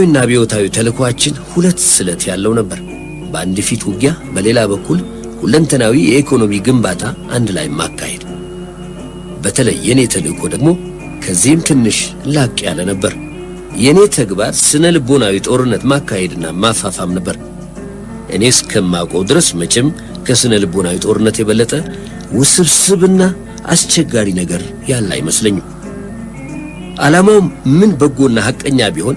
የሰሜንና አብዮታዊ ተልእኮአችን ሁለት ስለት ያለው ነበር። በአንድ ፊት ውጊያ፣ በሌላ በኩል ሁለንተናዊ የኢኮኖሚ ግንባታ አንድ ላይ ማካሄድ። በተለይ የኔ ተልእኮ ደግሞ ከዚህም ትንሽ ላቅ ያለ ነበር። የኔ ተግባር ስነ ልቦናዊ ጦርነት ማካሄድና ማፋፋም ነበር። እኔ እስከማውቀው ድረስ መቼም ከስነ ልቦናዊ ጦርነት የበለጠ ውስብስብና አስቸጋሪ ነገር ያለ አይመስለኝም። ዓላማው ምን በጎና ሐቀኛ ቢሆን፣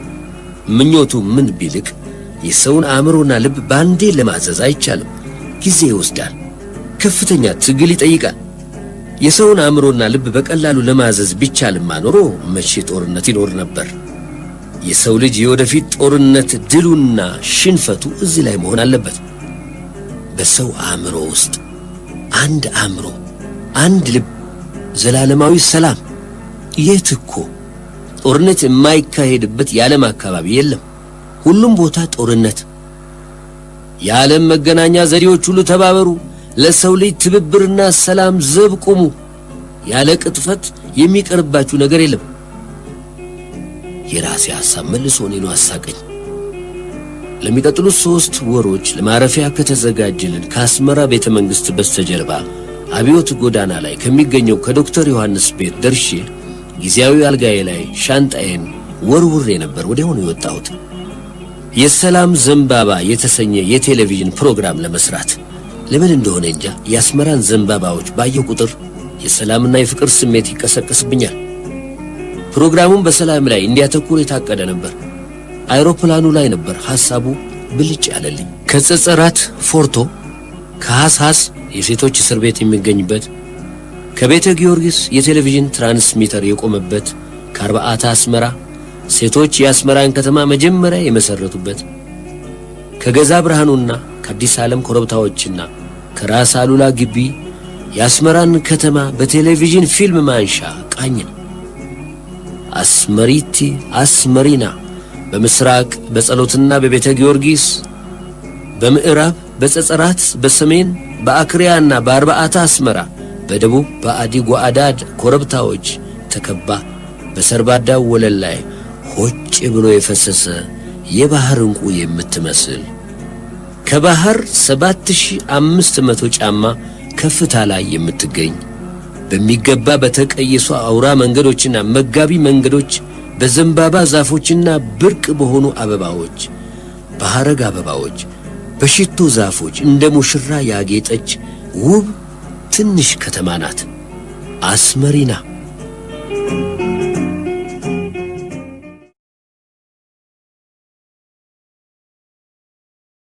ምኞቱ ምን ቢልቅ፣ የሰውን አእምሮና ልብ ባንዴ ለማዘዝ አይቻልም። ጊዜ ይወስዳል፣ ከፍተኛ ትግል ይጠይቃል። የሰውን አእምሮና ልብ በቀላሉ ለማዘዝ ቢቻልማ ኖሮ መቼ ጦርነት ይኖር ነበር? የሰው ልጅ የወደፊት ጦርነት ድሉና ሽንፈቱ እዚህ ላይ መሆን አለበት። በሰው አእምሮ ውስጥ አንድ አእምሮ፣ አንድ ልብ፣ ዘላለማዊ ሰላም። የት እኮ ጦርነት የማይካሄድበት የዓለም አካባቢ የለም። ሁሉም ቦታ ጦርነት። የዓለም መገናኛ ዘዴዎች ሁሉ ተባበሩ፣ ለሰው ልጅ ትብብርና ሰላም ዘብ ቁሙ። ያለ ቅጥፈት የሚቀርባችሁ ነገር የለም። የራሴ ሐሳብ መልሶ እኔኑ አሳቀኝ። ለሚቀጥሉት 3 ወሮች ለማረፊያ ከተዘጋጀልን ከአስመራ ቤተ መንግሥት በስተጀርባ አብዮት ጎዳና ላይ ከሚገኘው ከዶክተር ዮሐንስ ቤት ደርሼ ጊዜያዊ አልጋዬ ላይ ሻንጣዬን ወርውሬ ነበር ወዲያውኑ የወጣሁት። የሰላም ዘንባባ የተሰኘ የቴሌቪዥን ፕሮግራም ለመስራት። ለምን እንደሆነ እንጃ የአስመራን ዘንባባዎች ባየሁ ቁጥር የሰላምና የፍቅር ስሜት ይቀሰቀስብኛል። ፕሮግራሙን በሰላም ላይ እንዲያተኩር የታቀደ ነበር። አይሮፕላኑ ላይ ነበር ሐሳቡ ብልጭ ያለልኝ። ከጸጸራት ፎርቶ፣ ከሐስሐስ የሴቶች እስር ቤት የሚገኝበት፣ ከቤተ ጊዮርጊስ የቴሌቪዥን ትራንስሚተር የቆመበት፣ ከአርባዓተ አስመራ ሴቶች የአስመራን ከተማ መጀመሪያ የመሰረቱበት፣ ከገዛ ብርሃኑና ከአዲስ ዓለም ኮረብታዎችና ከራስ አሉላ ግቢ የአስመራን ከተማ በቴሌቪዥን ፊልም ማንሻ ቃኝ ነው። አስመሪቲ አስመሪና በምስራቅ በጸሎትና በቤተ ጊዮርጊስ፣ በምዕራብ በጸጸራት፣ በሰሜን በአክሪያና በአርባዓተ አስመራ፣ በደቡብ በአዲ ጓአዳድ ኮረብታዎች ተከባ በሰርባዳው ወለል ላይ ሆጭ ብሎ የፈሰሰ የባህር እንቁ የምትመስል ከባህር 7500 ጫማ ከፍታ ላይ የምትገኝ በሚገባ በተቀየሱ አውራ መንገዶችና መጋቢ መንገዶች በዘንባባ ዛፎችና ብርቅ በሆኑ አበባዎች፣ በሐረግ አበባዎች፣ በሽቶ ዛፎች እንደ ሙሽራ ያጌጠች ውብ ትንሽ ከተማ ናት አስመሪና።